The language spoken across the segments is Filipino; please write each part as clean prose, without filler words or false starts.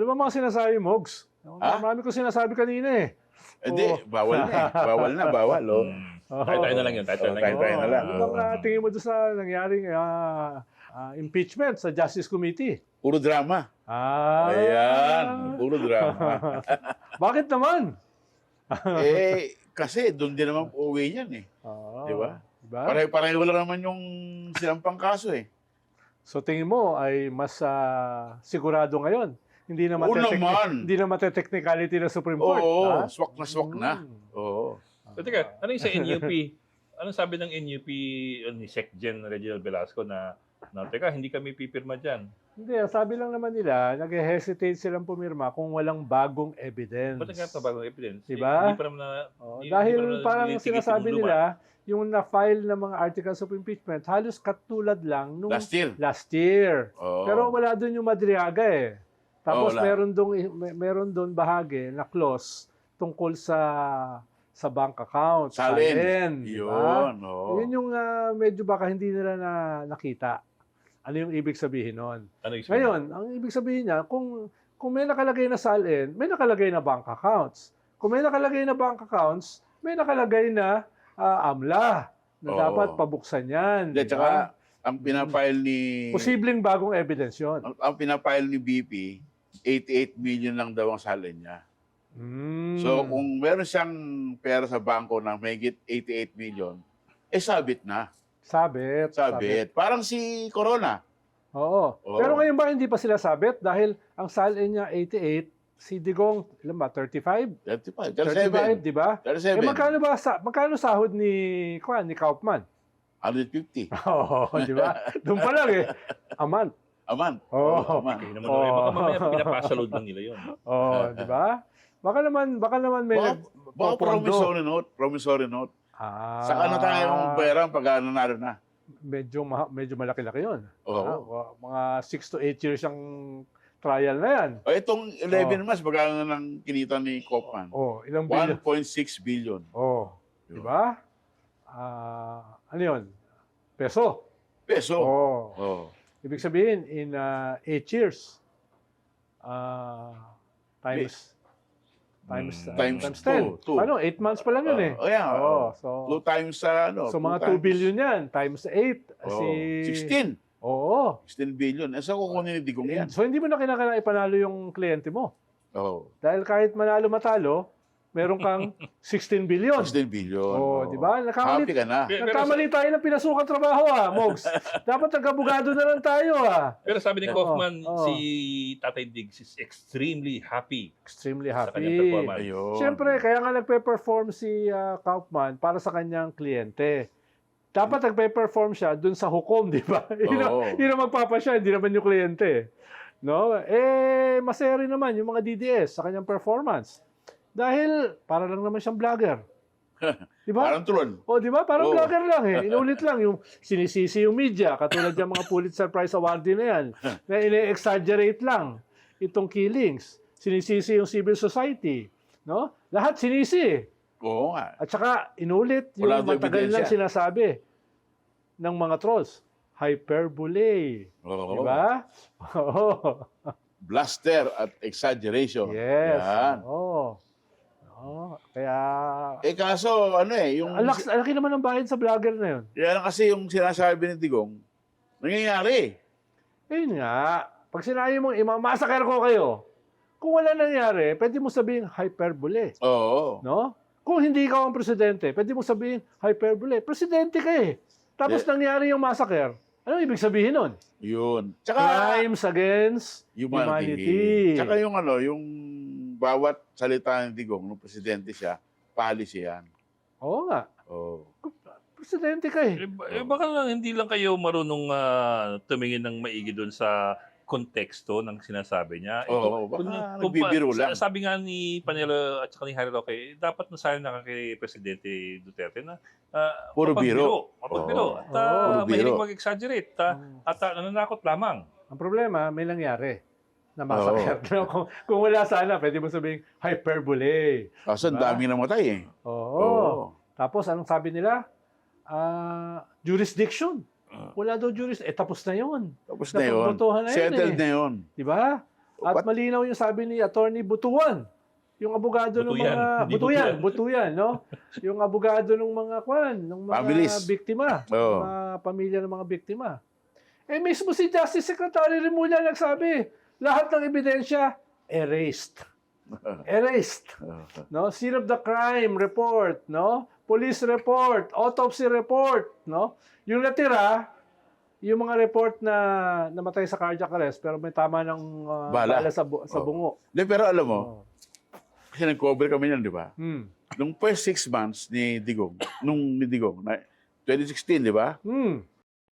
ba mga sinasabi, Mogs? Marami ko sinasabi kanina eh. Hindi, bawal na eh. Bawal na, bawal. Oh. Tayo na lang yun. Tayo na lang yun. tayo na lang. Ano bang tingin mo doon sa nangyaring impeachment sa Justice Committee? Puro drama. Ayan, puro drama. Bakit naman? Kasi doon din naman uwi yan eh. Di ba? Diba? Pareho lang naman yung sinampang kaso eh. So tingin mo ay mas sigurado ngayon? Hindi na naman. hindi na mate-technicality ng Supreme Court. Oo, swak na. Oo. So, teka, ano yung sa NUP? Anong sabi ng NUP ni SecGen Reginald Velasco na teka, hindi kami pipirma dyan? Hindi, sabi lang naman nila, nag-hesitate silang pumirma kung walang bagong evidence. Ba't nagkakaroon bagong evidence? Diba? Hindi pa naman Dahil parang sinasabi nila, yung na-file ng mga articles of impeachment, halos katulad lang nung Last year. Pero wala doon yung Madriaga eh. Tapos wala. meron doon bahagi na clause tungkol sa bank account. Salin. Diba? Yun. Yun yung medyo baka hindi nila nakita. Ano yung ibig sabihin nun? Ano yung Ngayon, ang ibig sabihin niya, kung may nakalagay na salin, may nakalagay na bank accounts. Kung may nakalagay na bank accounts, may nakalagay na AMLA na dapat pabuksan yan. At saka, ang pinapile ni... Posibleng bagong evidence yun. Ang pinapile ni BP, 88 million lang daw ang salin niya. So, kung meron siyang pera sa bangko ng mahigit 88 million, sabit na. Sabit. Parang si Corona. Oo. Pero ngayon ba hindi pa sila sabit? Dahil ang salin niya 88, si Digong, ilan ba? 35? 35, di ba? 37. Magkano sahod ni Kaufman? 150. Oo, di ba? Doon pa lang eh. Aman. Oo. Okay naman. Baka mamaya pinapasalood lang nila yun. Oo, di ba? Baka naman may Baka promissory note. Saka na tayo ng pera pag nanalo na. Medyo malaki-laki yun. Oo. Mga 6 to 8 years ang trial na yan. Itong 11 months, magkano nang kinita ni Kaufman? Ilang billion? 1.6 billion. Di ba? Ano yun? Peso. Ibig sabihin, in 8 years, times 10. Two. 8 months pa lang yun eh. So, 2 times so mga 2 billion yan, times 8. 16. 16 billion. Saan kukunin ni Digong yan? So hindi mo na kinakailangan ipanalo yung kliyente mo. Dahil kahit manalo-matalo, meron kang 16 billion. 16 billion. Di ba? Happy ka na. Nagkamali tayo ng pinasukan trabaho, Mogs. Dapat nag-abogado na lang tayo, Pero sabi ni Kaufman, si Tatay Diggs is extremely happy. Extremely sa kanyang happy. performance. Siyempre, kaya nga nagpe-perform si Kaufman para sa kanyang kliyente. Dapat nagpe-perform siya dun sa hukom, di ba? Yun ang magpapasya, hindi naman yung kliyente. No? Masaya rin naman yung mga DDS sa kanyang performance. Dahil, para lang naman siyang vlogger. Di ba? Parang tulon. Di ba? Parang vlogger lang eh. Inulit lang yung sinisisi yung media, katulad yung mga Pulitzer Prize awardee na yan, na ine-exaggerate lang itong killings. Sinisisi yung civil society. No? Lahat sinisi. Oo nga. At saka, inulit yung matagal lang sinasabi ng mga trolls. Hyperbole. Di ba? Bluster at exaggeration. Yes. Yan. Kaya... Kaso, yung... Laki naman ng bayad sa vlogger na yun. Yan kasi yung sinasabi ni Digong, nangyayari. Yun nga. Pag sinabi mong, imamasaker ko kayo, kung wala nangyari, pwede mo sabihin hyperbole. Oo. No? Kung hindi ikaw ang presidente, pwede mo sabihin hyperbole. Presidente ka eh. Tapos nangyari yung massacre. Anong ibig sabihin nun? Yun. Crimes against humanity. Tsaka yung yung bawat salita ng Digong, nung presidente siya, policy yan. Oo nga. Presidente ka eh. Baka lang, hindi lang kayo marunong tumingin ng maigi doon sa konteksto ng sinasabi niya. Baka nagbibiro lang. Sabi nga ni Panelo at saka ni Harry Roque, dapat nasabi na kay Presidente Duterte na puro biro. Mapagbiro. At mahilig mag-exaggerate. At nananakot lamang. Ang problema, may nangyari na massacre. Kung wala sana, pwede mo sabihin hyperbole. Kaso ang daming namatay eh. Tapos, anong sabi nila? Jurisdiction. Wala daw jurisdiction. Tapos na yun. Tapos na yun. Napupuntuhan na yun Settled na yun. Di ba? At malinaw yung sabi ni Attorney Butuan, yung abogado ng Butuyan, mga hindi Butuyan, no? Yung abogado ng mga ng mga Families. biktima, Oo. mga pamilya ng mga biktima. Eh mismo si Justice Secretary Remulla nagsabi, lahat ng ebidensya erased. Erased. No? Scene of the crime report, no? Police report, autopsy report, no? Yung natira, yung mga report na namatay sa cardiac arrest pero may tama ng Bala. bala sa bungo. Hindi, pero alam mo, Oh. kasi nag-cover kami yan, di ba? Hmm. Nung first 6 months ni Digong, na 2016, di ba?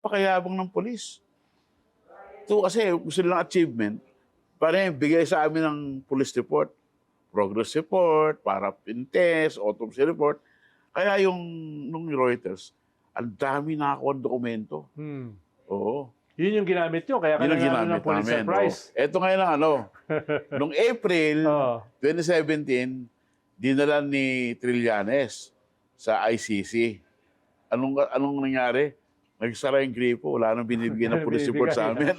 Pakayabang ng polis. Ito kasi gusto nilang achievement, para bigay sa amin ng police report, progress report, paraffin test, autopsy report. Kaya nung Reuters, ang dami nakakuha ng dokumento. Oo. Yun yung ginamit nyo, kaya Yun ang kailangan ginamit ng Pulitzer namin. Prize. Ito ngayon ang nung April Oh. 2017, dinala ni Trillanes sa ICC. Anong nangyari? Nagsara yung gripo, wala nang binibigyan ng police report sa amin.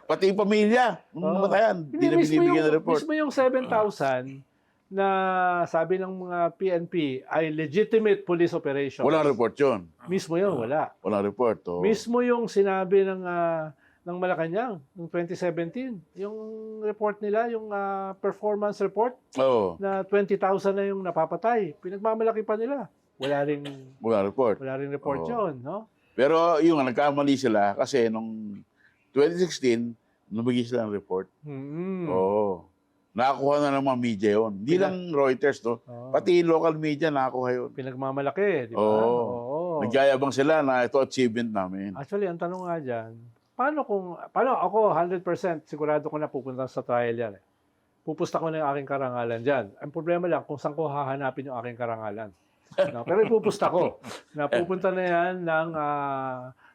Pati yung pamilya, nung matayan, hindi na binibigyan ng report. Mismo yung 7,000 na sabi ng mga PNP ay legitimate police operation. Walang report yun. Mismo yun, wala. Walang report. Oh. Mismo yung sinabi ng Malacanang noong 2017, yung report nila, yung performance report Oo. na 20,000 na yung napapatay. Pinagmamalaki pa nila. Walang report. Wala ring report Oo. yun, no? Pero yung nagkamali sila kasi nung 2016, nabigyan sila ng report. Oo. Nakakuha na ng mga media yun. Hindi lang Reuters, no? Oo. Pati local media nakakuha yun. Pinagmamalaki, di ba? Oo. Oo. Nagyayabang sila na ito achievement namin. Actually, ang tanong nga dyan, paano ako 100% sigurado ko na pupunta sa trial yan. Pupusta ko na yung aking karangalan dyan. Ang problema lang kung saan ko hahanapin yung aking karangalan. No? Pero ipupusta ko na pupunta na yan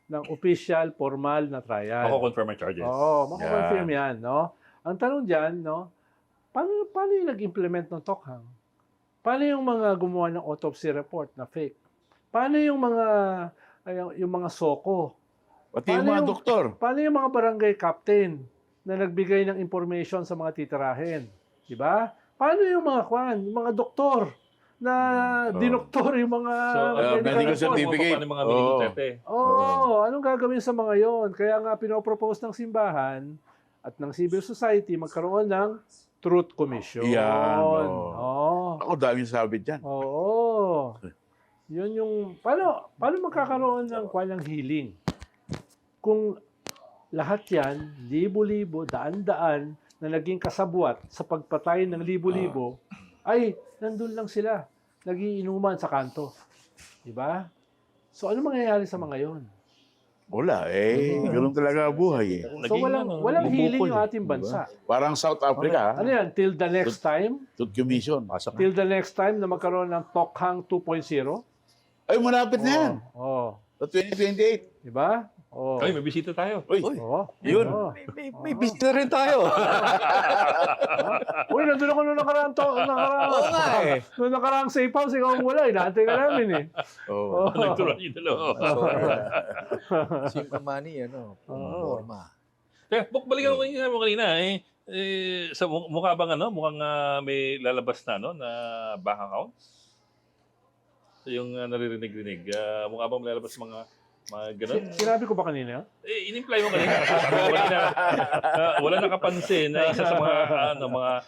ng official, formal na trial. Mako-confirm ang charges. Oo, mako-confirm yan. No? Ang tanong dyan, no, paano yung nag-implement ng Tokhang? Paano yung mga gumawa ng autopsy report na fake? Paano yung mga soko? Pati yung mga doktor. Paano yung mga barangay captain na nagbigay ng information sa mga titirahin? Di ba? Paano yung mga doktor na dinoktor yung mga medical certificate. Paano yung mga mini Duterte? Anong gagawin sa mga yon? Kaya nga pinopropose ng simbahan at ng civil society magkaroon ng Truth Commission. Yan. Ako daming sabi dyan. Oo. Yun yung paano magkakaroon ng healing? Kung lahat yan, libo-libo, daan-daan na naging kasabwat sa pagpatay ng libo-libo, ay nandun lang sila, nagiinuman sa kanto. Diba? So ano mangyayari sa mga yon? Wala ganun talaga buhay So walang healing yung ating bansa. Parang South Africa. Ano yan? Till the next time? Truth Commission. Till the next time na magkaroon ng Tokhang 2.0? Ay, malapit na yan. Sa 2028. Diba? Ay, may bisita tayo. Uy, Yun. May business na rin tayo. Uy, nandun ako nung nakaraan. Oo nga eh. Nung nakaraan safe house, ikaw ang wala. Inaantay ka namin eh. Oo. Nagturuan yung dalawa. Si Mamani, forma. Teka, balikan ko yung mo kanina sa mukha bang mukhang may lalabas na na bank accounts? So, yung naririnig-rinig, mukha bang may lalabas mga ganun? Sinabi ko ba kanina? In-imply mo kanina. Kasi sabi mo kanina, wala nakapansin na isa sa mga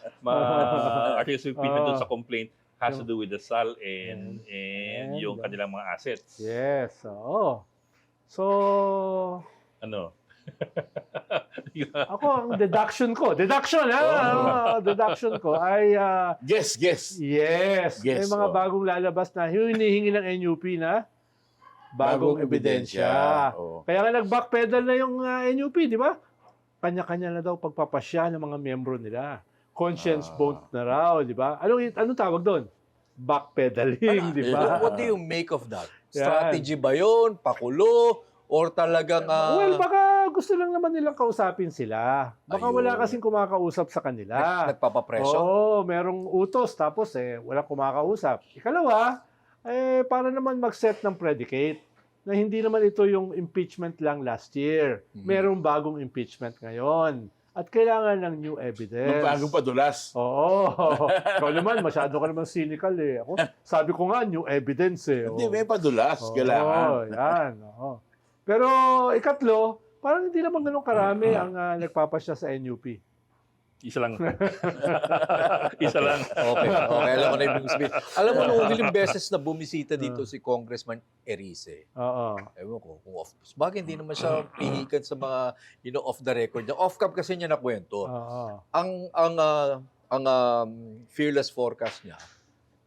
articles we pin doon sa complaint has to do with the SAL and yung kanilang mga assets. Yes, oo. So, Ano? ako ang deduction ko ay Guess. yes, may Yes, mga bagong lalabas na hinihingi ng NUP na bagong ebidensya. Kaya nga nag-backpedal na yung NUP, di ba? Kanya-kanya na daw pagpapasya ng mga miyembro nila. Conscience vote na raw, di ba? Anong tawag doon? Backpedaling, di ba? What do you make of that? Strategy ba yun? Pakulo? Or talagang... Well, baka gusto lang naman nilang kausapin sila. Baka Ayun. wala kasing kumakausap sa kanila. nagpapapresyo? Oo, merong utos tapos walang kumakausap. Ikalawa, para naman mag-set ng predicate na hindi naman ito yung impeachment lang last year. Merong bagong impeachment ngayon. at kailangan ng new evidence. Nung bagong padulas. Oo. Ikaw naman, masyado ka naman cynical eh. Ako, sabi ko nga, new evidence eh. Hindi, Oo. may padulas. Oo, Kailangan. yan. Oo. Pero ikatlo, parang hindi naman ganun karami ang nagpapasya sa NUP. Isa lang. Isa lang. Okay, alam ko na ibig sabihin. Alam mo, nung huling beses na bumisita dito si Congressman Erice, Oo. ewan ko, kung off, bagay hindi naman siya pihikan sa mga, off the record niya. Off-cam kasi niya nakwento. Oo. Ang fearless forecast niya,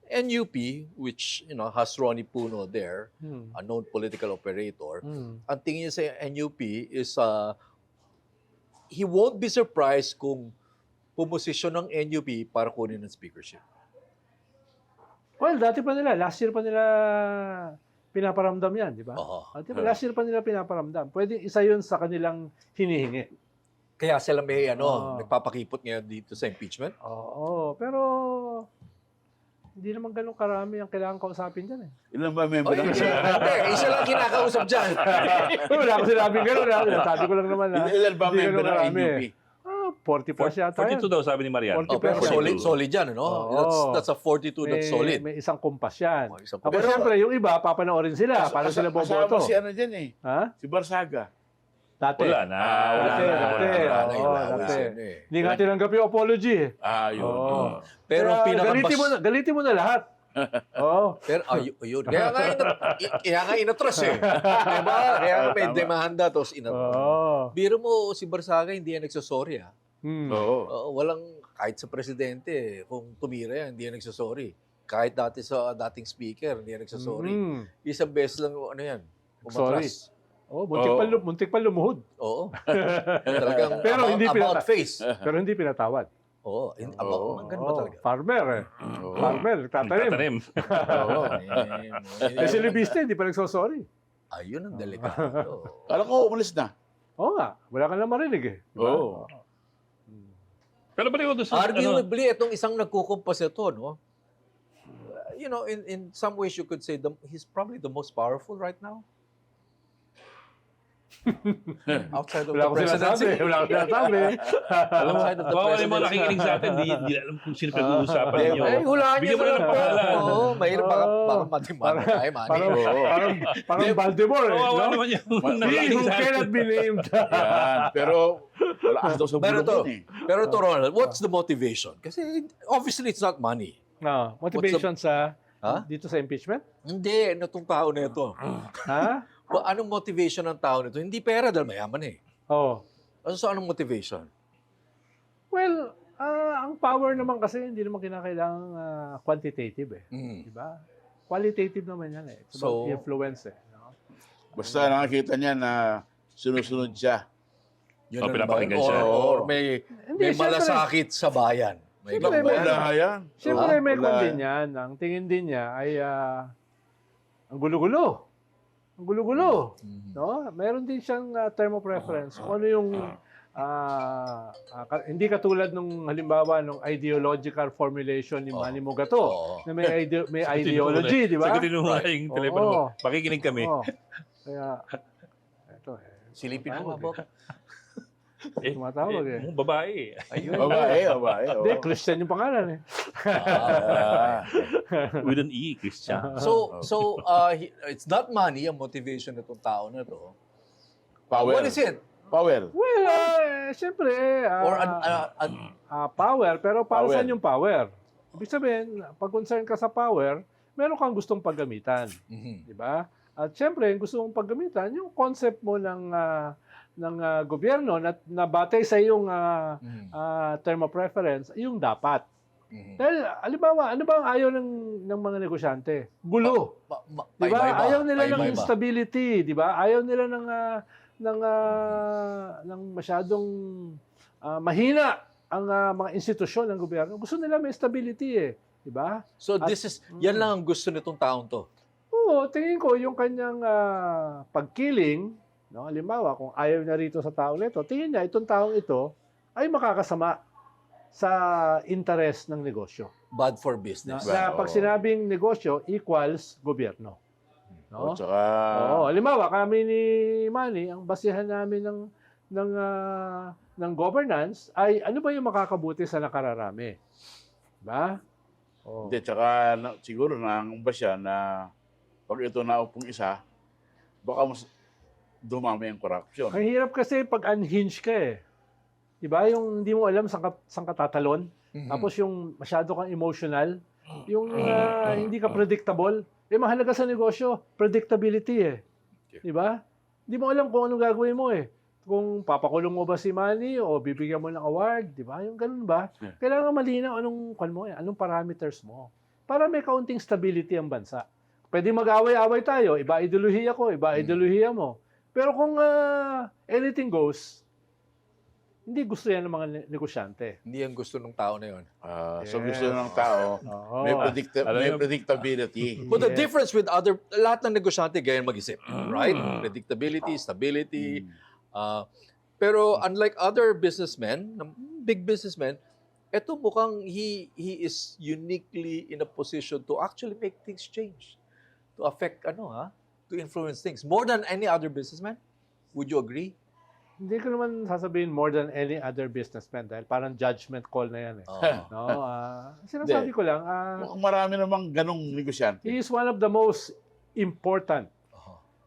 NUP, which, has Ronnie Puno there, a known political operator, ang tingin niya sa NUP is, he won't be surprised kung pumosisyon ng NUP para kunin ng speakership. Well, dati pa nila, last year pa nila pinaparamdam yan, di ba? Oo. Last year pa nila pinaparamdam. Pwede isa yun sa kanilang hinihingi. Kaya sila may Oo. nagpapakipot ngayon dito sa impeachment. Oo, pero hindi naman ganun karami ang kailangan kausapin dyan eh. Ilan ba member ng Hindi, isa lang kinakausap dyan. Wala ko sinabing ganun. Sabi ko lang naman na. Ilan ba hindi member ganun ng karami. NUP? 40 plus yata yan. 42 daw sabi ni Marian. 40 Pero plus. solid yan, no? Oo. That's a 42 that's solid. May isang kumpas yan. Oh, isang Tapos kumpas. siyempre, yung iba, papanoorin sila. Para sila Kasama boboto. si ano dyan eh. Ha? Si Barsaga. Dati. Wala na. Wala Dati, na, dati. wala na, Oo, wala na. dati. eh. Hindi nga tinanggap yung apology eh. Yun. Oo. Pero ang galitin mo na lahat. Oo. Pero ayun. Kaya nga inatras eh. Diba? Kaya nga may demanda tapos inatras. Oo. Biro mo si Barsaga hindi yan nagsasorry ah. Oo. Walang kahit sa presidente kung tumira yan hindi yan nagsasorry. Kahit dati sa dating speaker hindi yan nagsasorry. Isang beses lang yan. Sorry. Umatras. Oh, Oo. muntik pa lumuhod. Oo. Talagang Pero hindi about pinata- face. Pero hindi pinatawad. Oo. About, ganun ba Oo, talaga? Farmer eh. Oo. Farmer, tatanim. Tatanim. Oo. Eh si Libiste, hindi pa nagsosorry. Ayun ang delikado. Kala ko umalis na. Oo nga, wala ka lang marinig eh. Diba? Oo. Pero balik ko doon sa... Arguably, itong isang nagkukumpas ito, no? In some ways, you could say he's probably the most powerful right now. Outside of Wala the ko sinasabi. presidency. Wala ko sinasabi. Alam mo, Outside of the bawal yung mga presidency. nakikinig sa atin, di alam kung sino pag-uusapan ninyo. Hulaan niyo Bigyan mo na ng pangalan. Oo, mahirap. Baka matimano tayo, Parang, Manny. parang Baltimore eh. Kawawa No? naman yung He nakikinig who sa atin. cannot be named. Yan. Pero wala kasi daw sa Pero to, bulong eh. pero to, Ronald, what's the motivation? Kasi obviously it's not money. No, motivation sa dito sa impeachment? Hindi, itong tao na ito. Ha? Anong motivation ng tao nito? Hindi pera dahil mayaman eh. Oh. So anong motivation? Well, ang power naman kasi hindi naman kinakailangan quantitative eh. Di ba? Qualitative naman yan eh. It's about So- influence eh. No? Basta nakakita niya na sunod-sunod siya. Yun O, ang pinapakinggan ba- siya. Or may Hindi, syempre- malasakit sa bayan. May Siyempre, ganun ba yan? Wala yan. Siyempre Oo, may wala. kwan din yan. Ang tingin din niya ay ang gulo-gulo. Ang gulo-gulo. No? Meron din siyang term of reference. Kung ano yung hindi katulad nung halimbawa nung ideological formulation ni Manny Mogato Oo. na may ideology, di ba? Sagutin mo nga yung telepono mo. Oo. Makikinig kami. Oo. Kaya ito Silipin mo nga, Bob. tumatawag eh. Yung babae. Ayun. Babae. Hindi, Christian yung pangalan eh. With an E, Christian. So it's not money ang motivation nitong tao na to. Power. What is it? Power. Well, siyempre, Or power, pero para Power. saan yung power? Ibig sabihin, pag concern ka sa power, meron kang gustong paggamitan. Di ba? At siyempre, yung gusto mong paggamitan, yung concept mo ng gobyerno na batay sa iyong term of reference, yung dapat. Dahil, halimbawa, ano ba ang ayaw ng mga negosyante? Gulo. Di ba? Ayaw nila ng instability, di ba? Ayaw nila ng masyadong mahina ang mga institusyon ng gobyerno. Gusto nila may stability eh, di ba? So yan lang ang gusto nitong taong to. Oo, tingin ko yung kanyang pagkiling, no, halimbawa kung ayaw niya rito sa taong ito, tingin niya itong taong ito ay makakasama sa interest ng negosyo. Bad for business. Na pag sinabing negosyo equals gobyerno. No? O, tsaka... Oo, halimbawa kami ni Manny, ang basihan namin ng ng governance ay ano ba yung makakabuti sa nakararami. Diba? Oh. Hindi, tsaka siguro nangamba siya na pag ito naupong isa, baka mas dumami ang corruption. Ang hirap kasi pag unhinged ka eh. Diba? Yung hindi mo alam saan ka tatalon. Tapos yung masyado kang emotional. Yung hindi ka predictable. Mahalaga sa negosyo, predictability eh. Diba? Hindi mo alam kung anong gagawin mo eh. Kung papakulong mo ba si Manny o bibigyan mo ng award, di ba? Yung ganun ba? Yeah. Kailangan malinaw anong parameters mo para may kaunting stability ang bansa. Pwede mag-away-away tayo, iba ideolohiya ko, iba ideolohiya mo. Pero kung anything goes, hindi gusto yan ng mga negosyante. Hindi yan gusto ng tao na yun. So gusto ng tao, may predictability. But the difference with lahat ng negosyante ganyan mag-isip. Right? Predictability, stability. Pero unlike other businessmen, big businessmen, eto mukhang he is uniquely in a position to actually make things change. To affect, to influence things. More than any other businessman? Would you agree? Hindi ko naman sasabihin more than any other businessman dahil parang judgment call na yan eh. No, sinasabi ko lang, Mukhang marami namang ganong negosyante. he is one of the most important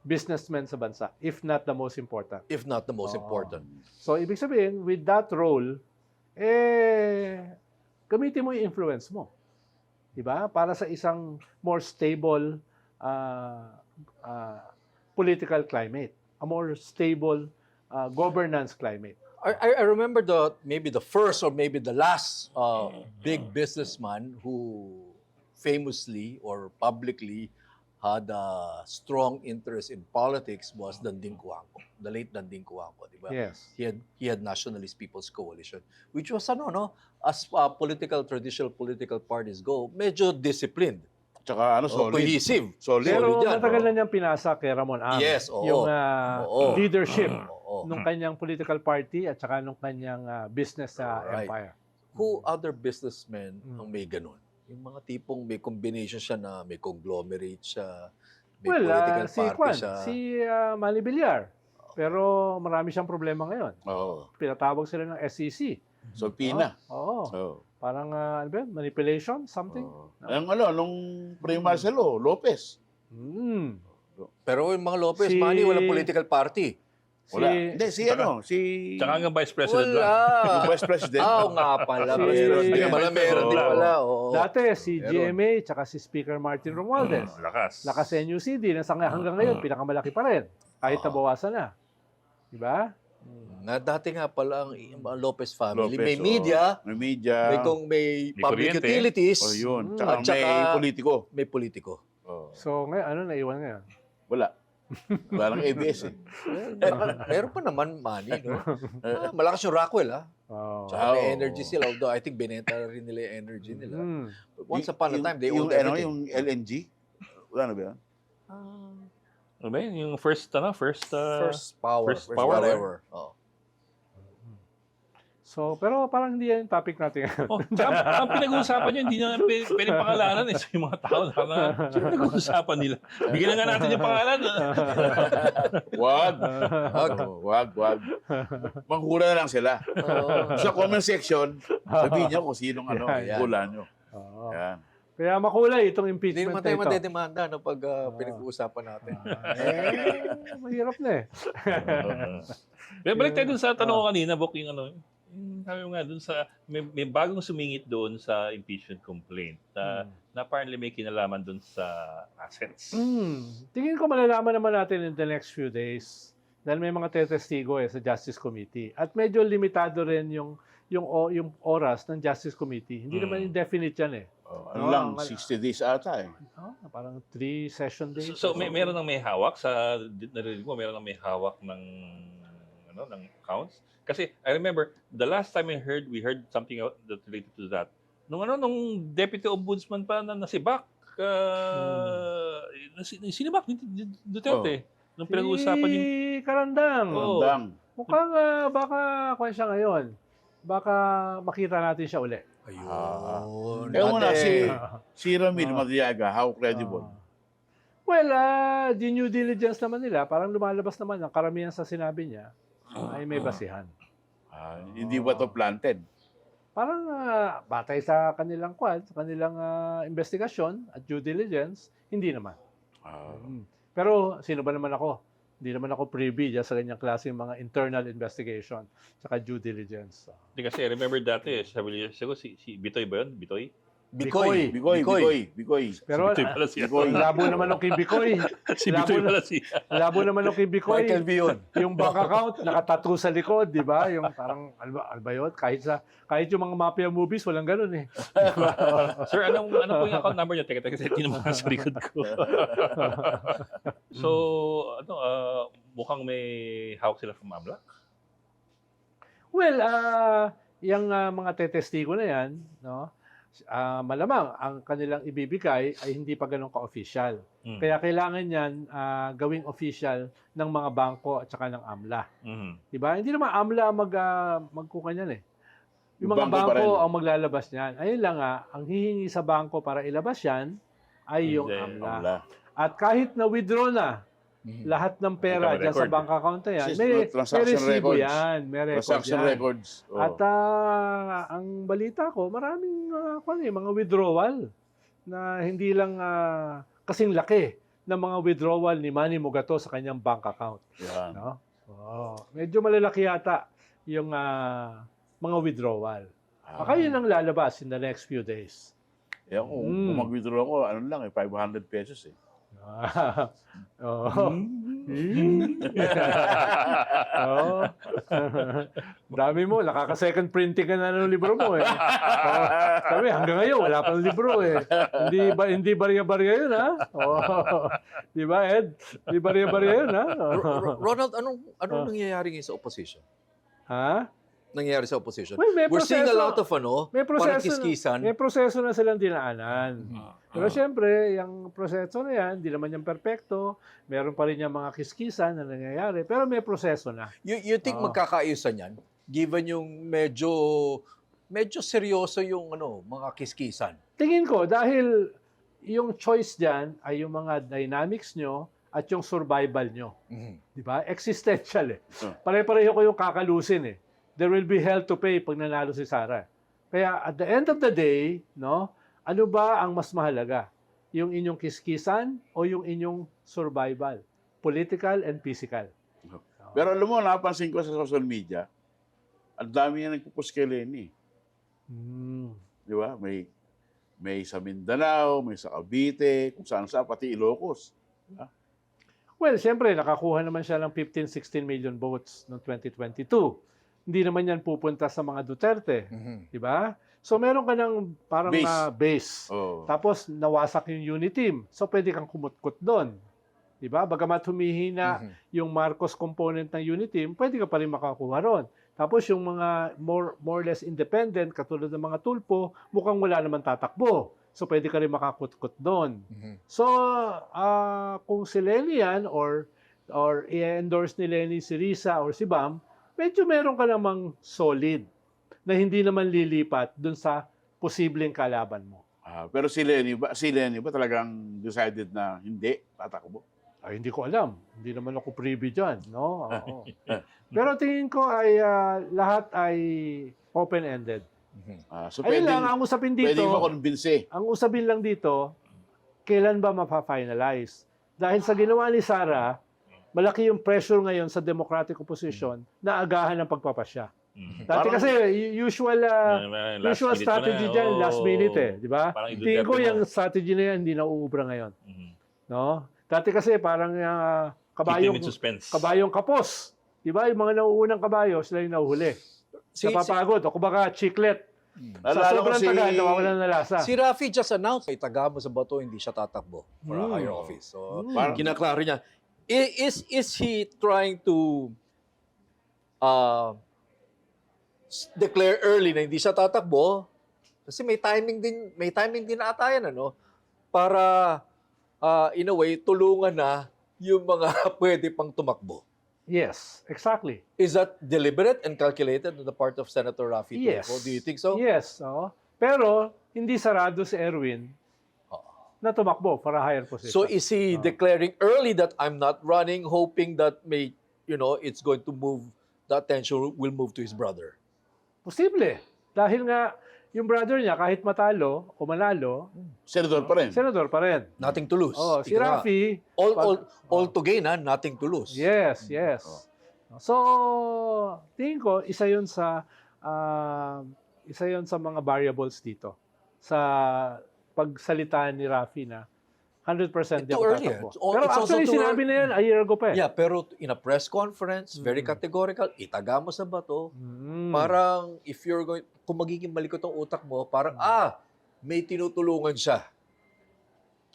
businessmen sa bansa, if not the most important. If not the most important. So, ibig sabihin, with that role, gamitin mo yung influence mo. Diba? Para sa isang more stable political climate, a more stable governance climate. I remember maybe the first or maybe the last big businessman who famously or publicly had a strong interest in politics was Danding Cuangco, the late Danding Cuangco, di ba? Yes. He had Nationalist People's Coalition, which was as traditional political parties go, medyo disciplined. Tsaka Solid. Cohesive. Solid. Pero yan, matagal na niyang pinasa kay Ramon Ang. Yes, oo. Yung leadership Oo. nung kanyang political party at saka nung kanyang business Right. empire. Who other businessmen ang may ganun? Yung mga tipong may combination siya na may conglomerate siya, may political party siya. Si Manny Villar. Pero marami siyang problema ngayon. Oo. Pinatawag sila ng SEC. So, Pina. Oo. Parang manipulation, something. Nung Prime Marcelo, Lopez. Pero yung mga Lopez, Manny, walang political party. Wala. Hindi, Tsaka hanggang vice president Wala. Yung vice president. Nga pala. Meron din Oo. pala. Oo. Dati, si GMA, tsaka si Speaker Martin Romualdez. Lakas NUCD, hanggang ngayon, pinakamalaki pa rin. Kahit nabawasan na. Diba? Na dati nga pala ang Lopez family, Lopez, may media, may media, may public kuryente. utilities, yun. at Tsaka may politiko. may politiko. So, ngayon, naiwan ngayon? Wala. Wala ng ABS eh. Meron pa naman money, no? Malakas yung Rockwell, ha? Tsaka may energy sila, although I think binenta rin nila yung energy nila. But once upon a time, they owned everything. Yung LNG? Wala na ba yan? Ano ba yun? Yung first power. First power. Whatever. Oh. So, pero parang hindi yan yung topic natin. Ang pinag-uusapan nyo, hindi na pwede pangalanan eh. So, yung mga tao na sino pinag-uusapan nila? Bigyan na nga natin yung pangalan. Wag. Manghura na lang sila. Sa comment section, sabihin nyo kung sinong hula nyo. Yan. Kaya makulay itong Hindi impeachment naman tayo na ito. madedemanda pag pinag-uusapan natin. Mahirap na eh. Pero balik tayo dun sa tanong ko kanina, Bok, yung sabi mo nga dun sa, may bagong sumingit doon sa impeachment complaint na apparently may kinalaman doon sa assets. Tingin ko malalaman naman natin in the next few days dahil may mga tetestigo sa Justice Committee. At medyo limitado rin yung oras ng Justice Committee. Hindi naman indefinite yan eh. Ano lang, 60 days ata eh. Parang 3 session days. So meron nang may hawak sa narinig mo, meron nang may hawak ng accounts. Kasi I remember the last time we heard something that related to that. Nung Deputy Ombudsman pa na nasibak, sinibak ni Duterte. Nung pinag-uusapan yung Karandang. Karandang. Mukhang baka kung siya ngayon. Baka makita natin siya uli. Ayun. Kaya muna si Ramil Madriaga, how credible? Well, the due diligence naman nila, parang lumalabas naman ang karamihan sa sinabi niya ay may basihan. Hindi ba ito planted? Parang batay sa kanilang sa kanilang investigasyon at due diligence, hindi naman. Pero sino ba naman ako? Hindi naman ako privy dyan sa ganyang klaseng mga internal investigation saka due diligence. Hindi kasi, remember dati, sabi niya, si Bitoy ba yun? Bitoy? Bikoy. Bikoy. Pero Si Bitoy pala siya. Bikoy. labo naman ng kay Bikoy. Si Bitoy pala siya. Labo naman ng kay Bikoy. Michael B. yun. Yung bank account, nakatattoo sa likod, di ba? Yung parang, ano ba yun? Kahit yung mga mafia movies, walang ganun eh. Sir, ano po yung account number niya? Teka, hindi naman sa likod ko. So, mukhang may hawak sila from AMLAC? Well, yung mga tetestigo na yan, no? Malamang ang kanilang ibibigay ay hindi pa ganun ka-official. Kaya kailangan yan gawing official ng mga bangko at saka ng AMLA. Diba? Hindi naman AMLA magkukan yan eh. Yung mga bangko ang maglalabas niyan. Ayun lang ang hihingi sa bangko para ilabas yan ay yung AMLA. At kahit na withdraw na lahat ng pera dyan sa bank account na yan, may resibo yan. May record Transaction yan. records. At ang balita ko, maraming mga withdrawal na hindi lang kasing laki ng mga withdrawal ni Manny Mogato sa kanyang bank account. Yan. No? Medyo malalaki yata yung mga withdrawal. Baka yun ang lalabas in the next few days. Kung mag-withdraw ako, 500 pesos eh. Dami mo, nakaka-second printing ka na ng libro mo eh. Sabi, hanggang ngayon, wala pang libro eh. Hindi barya-barya yun ha. Di ba Ed? Hindi barya-barya yun ha. Ronald, anong nangyayari ngayon sa opposition? Ha? Nangyayari sa opposition? Well, We're seeing a lot of parang kiskisan. May proseso na silang dinaanan. Pero siyempre, yung proseso na yan, hindi naman yung perfecto. Meron pa rin yung mga kiskisan na nangyayari. Pero may proseso na. You think magkakaayusan yan? Given yung medyo seryoso yung mga kiskisan. Tingin ko, dahil yung choice dyan ay yung mga dynamics nyo at yung survival nyo. Di ba? Existential eh. Pare-pareho ko yung kakalusin eh. There will be hell to pay pag nanalo si Sara. Kaya at the end of the day, no, ano ba ang mas mahalaga? Yung inyong kiskisan o yung inyong survival? Political and physical. Pero alam mo, napansin ko sa social media, ang dami na nagpupus kay Lenny. Di ba? May sa Mindanao, may sa Cavite, kung saan pati Ilocos. Diba? Well, siyempre, nakakuha naman siya ng 15-16 million votes noong 2022. Hindi naman yan pupunta sa mga Duterte. Di ba? So, meron ka ng parang base. Tapos, nawasak yung unit team. So, pwede kang kumutkot doon. Di ba? Bagamat humihina yung Marcos component ng unit team, pwede ka pa rin makakuha ron. Tapos, yung mga more or less independent, katulad ng mga tulpo, mukhang wala naman tatakbo. So, pwede ka rin makakutkot doon. So, kung si Lenny yan, or i-endorse ni Lenny si Risa or si Bam, medyo meron ka namang solid na hindi naman lilipat dun sa posibleng kalaban mo. Pero si Lenny ba talagang decided na hindi tatakbo? Ay, hindi ko alam. Hindi naman ako privy dyan. No? Oo. Pero tingin ko ay lahat ay open-ended. So Ayun lang, ang usapin dito, pwede makonbinse. ang usapin lang dito, kailan ba mapa-finalize? Dahil sa ginawa ni Sara, malaki yung pressure ngayon sa Democratic opposition na agahan ng pagpapasya. Dati kasi usual strategy dyan, last minute eh, di ba? Tingin ko yung strategy na yan hindi na uubra ngayon. No? Dati kasi parang kabayong kapos. Di ba? Yung mga nauunang kabayo, sila yung nahuhuli. Napapagod. O kumbaga, chiclet. Sa sobrang tagal, nawawalan na lasa. Si Rafi just announced, ay taga mo sa bato, hindi siya tatakbo for a higher office. So, kinaklaro niya. Is he trying to declare early na hindi siya tatakbo? Kasi may timing din ata yan, para in a way tulungan na yung mga pwede pang tumakbo. Yes, exactly. Is that deliberate and calculated on the part of Senator Rafi Tulfo? Do you think so? Yes. Pero hindi sarado si Erwin na tumakbo for a higher position. So is he declaring early that I'm not running, hoping that it's going to move the attention will move to his brother. Posible. Dahil nga, yung brother niya, kahit matalo o manalo, Senador pa rin. senador pa rin. Nothing to lose. Oh, si Ika nga. Rafi, All to gain, nothing to lose. yes, yes. So, tingin ko, isa yun sa mga variables dito. Sa pagsalita ni Rafi na 100% di Too ako early. tatakbo. Oh, Pero it's also actually, too sinabi na yan a year ago pa eh. Yeah, pero in a press conference, very categorical, itaga mo sa bato. Parang if you're going, kung magiging malikot ang utak mo, parang, may tinutulungan siya.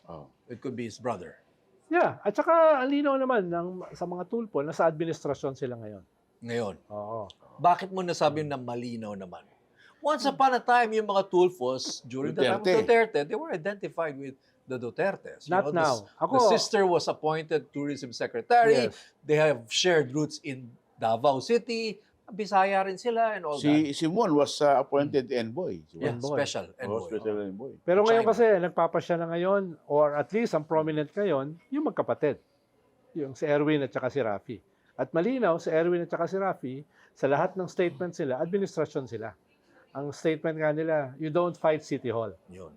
Oh. It could be his brother. Yeah, at saka ang linaw naman sa mga tulpo, nasa administrasyon sila ngayon. Ngayon, Oo. bakit mo nasabi na malinaw naman? Once upon a time, yung mga tulfos, during the time of Duterte, they were identified with the Dutertes. Not now. The sister was appointed tourism secretary. Yes. They have shared roots in Davao City. Bisaya rin sila and all that. Si Mon was appointed envoy. Yeah, Envoy. special envoy. Special envoy. Pero ngayon China. kasi, nagpapasya na ngayon, or at least ang prominent ngayon, yung magkapatid. Yung si Erwin at saka si Rafi. At malinaw, si Erwin at saka si Rafi, sa lahat ng statement sila, administrasyon sila. Ang statement nga nila, you don't fight City Hall. Yun.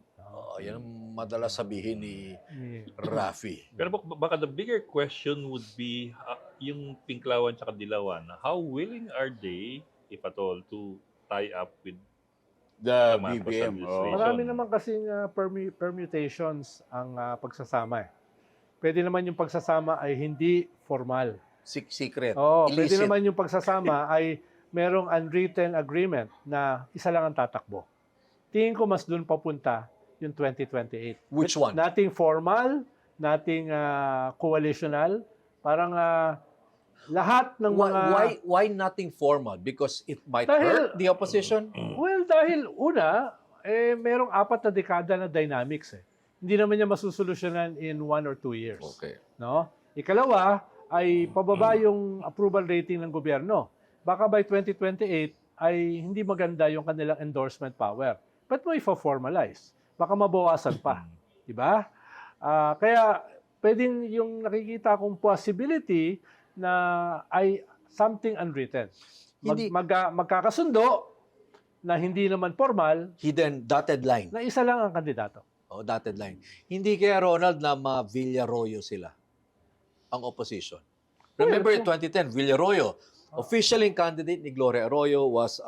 Yan ang madalas sabihin ni Yeah. Rafi. Pero baka the bigger question would be yung Pinklawan tsaka Dilawan. How willing are they, if at all, to tie up with The Marcos BBM. administration. Marami naman kasing permutations ang pagsasama eh. Pwede naman yung pagsasama ay hindi formal. Secret. Oo, pwede Illicit. naman yung pagsasama ay merong unwritten agreement na isa lang ang tatakbo. Tingin ko mas dun papunta yung 2028. Which one? Nothing formal, nothing coalitional. Parang lahat ng mga... Why nothing formal? Because it might Dahil- hurt the opposition? Well, dahil una, merong 4 na dekada na dynamics eh. Hindi naman niya masusolusyonan in 1 or 2 years. Okay. No? Ikalawa, ay pababa yung approval rating ng gobyerno. Baka by 2028 ay hindi maganda yung kanilang endorsement power. But mo i-formalize. Baka mabawasan pa. Diba? Kaya pwedeng yung nakikita kong possibility na ay something unwritten. Hindi- Magkakasundo na hindi naman formal Hidden dotted line. na isa lang ang kandidato. Dotted line. Hindi kaya, Ronald, na ma-Villaroyo sila ang opposition. Remember in 2010, Villaroyo, officially candidate ni Gloria Arroyo was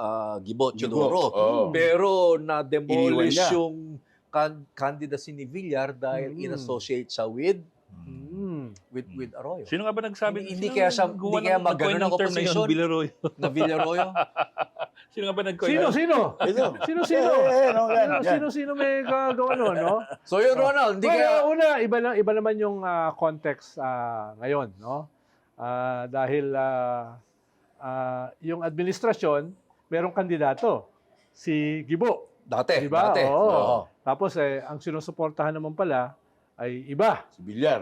Gibo Teodoro. Oo. Pero Iniwan na-demolish niya. yung candidacy ni Villar dahil in-associate siya with Arroyo. Sino nga ba nagsabi? Hindi kaya siya- hindi kaya magano ng opposition? Villaroy. Na Villaroyo? Sino nga ba nag-coin? Sino? Ito. Sino? Sino may gagawa nun, no? So yun, Ronald, hindi kaya... Una, iba naman yung context ngayon, no? Dahil yung administrasyon, merong kandidato, si Gibo. Dati. Diba? Dati. Oo. Oo. Tapos, ang sinusuportahan naman pala ay iba. Si Villar.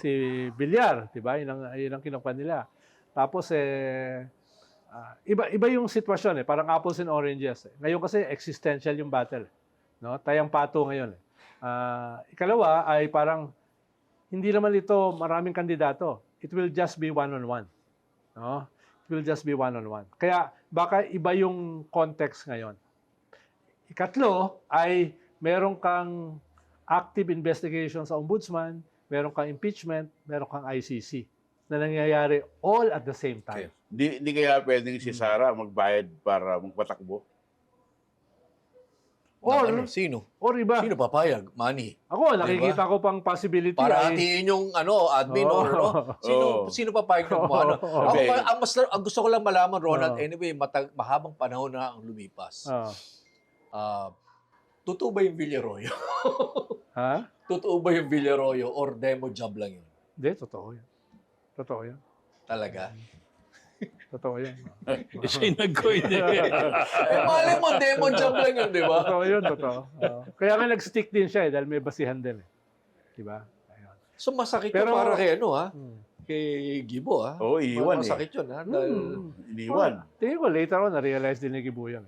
Si Villar, diba? Yun ang kinukuha nila. Tapos, iba yung sitwasyon eh. Parang apples and oranges. Ngayon kasi, existential yung battle. No? Tayang pato ngayon. Ikalawa ay parang, hindi naman ito maraming kandidato. It will just be one-on-one. No? It will just be one-on-one. Kaya, baka iba yung context ngayon. Ikatlo ay meron kang active investigation sa ombudsman, meron kang impeachment, meron kang ICC na nangyayari all at the same time. Di kaya pwedeng si Sara magbayad para magpatakbo? Or, Sino? or iba. Sino papayag? Money. Ako, nakikita ko pang possibility Para ay... hatiin yung admin or sino papayag ng mga ano. Ako, Okay. ang gusto ko lang malaman, Ronald, anyway, mahabang panahon na ang lumipas. Totoo ba yung Villaroyo? Ha? Totoo ba yung Villaroyo or demo job lang yun? Hindi, totoo yan. Totoo yan. Talaga? Totoo yan. Siya yung nag-coin eh. Mali mo, demo job lang yun, di ba? Totoo yun, totoo. Kaya nga nag-stick din siya dahil may basihan din eh. Diba? Ayun. So masakit Pero- yun para kay ano, ha? Hmm. Kay Gibo, ha? Oo, iiwan eh. Masakit yun, ha? Dahil, Iniwan. Tingin ko later on, na-realize din ni Gibo yan.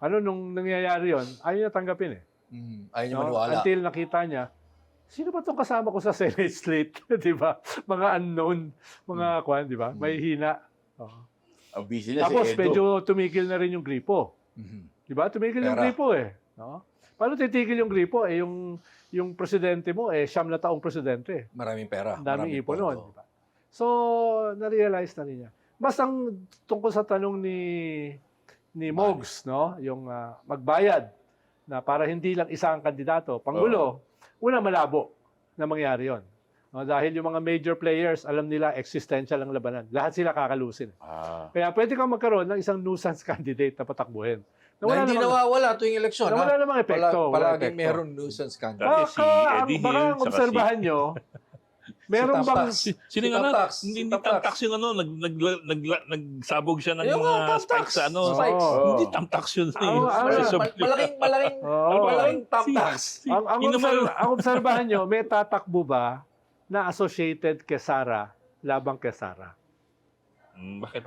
Nung nangyayari yon, ayaw niya tanggapin eh. ayaw niya No? maniwala. Until nakita niya, sino ba itong kasama ko sa Senate slate? Di ba? Mga unknown, mga kwan, di ba? May hina. Oo. Ang busy niya Tapos si Edo. medyo tumigil na rin yung gripo. Di ba? Tumigil yung Pera. gripo eh. No? Paano titigil yung gripo? Eh, yung presidente mo, eh, 9 na taong presidente. Maraming pera. Ang daming maraming ipon pondo. nun. Di ba? So, na-realize na rin niya. Mas ang tungkol sa tanong ni Mogs, no? Yung magbayad na para hindi lang isa ang kandidato. Pangulo, una malabo na mangyari yon. No, dahil yung mga major players, alam nila existential ang labanan. Lahat sila kakalusin. Kaya pwede kang magkaroon ng isang nuisance candidate na patakbuhin. Na hindi nawawala tuwing eleksyon. wala namang epekto. Wala Palaging epekto. meron nuisance candidate. Dati si Eddie Baka Hill, ang saka obserbahan nyo, meron si bang... Tamtax. Sino Si nga na? Tamtax. Hindi Si Tamtax. tamtax yung ano, nagsabog siya ng Yung mga Tamtax. spikes sa ano. Spikes. Oo. Hindi tamtax yun. Malaking Oo. malaking tamtax. Ang obserbahan nyo, may tatakbo ba na associated kay Sara, labang kay Sara? Bakit?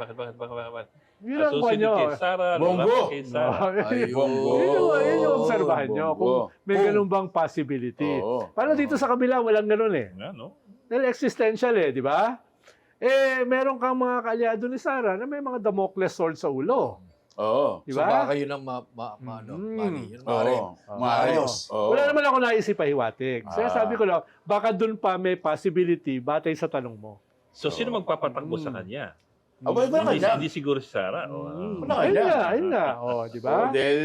Yun ang kuha nyo. Kay Sara, Bongo. lalaki kay Sara. Bongo. Yun yung obserbahan nyo. Kung may ganun bang possibility. Oo. Paano dito sa kabila, walang ganun eh. Ano? Dahil existential eh, di ba? Eh, meron kang mga kaalyado ni Sara na may mga Damocles sword sa ulo. Oo. Di So ba? baka yun ang money. Yun maaari. Oo. Maayos. Oo. Wala naman ako naisip pahiwatig. Kaya sabi ko lang, baka dun pa may possibility batay sa tanong mo. So, sino magpapatakbo sa kanya? Abay ba Hindi, kanya? hindi siguro si Sara. Ayun na. O, di ba? Dahil,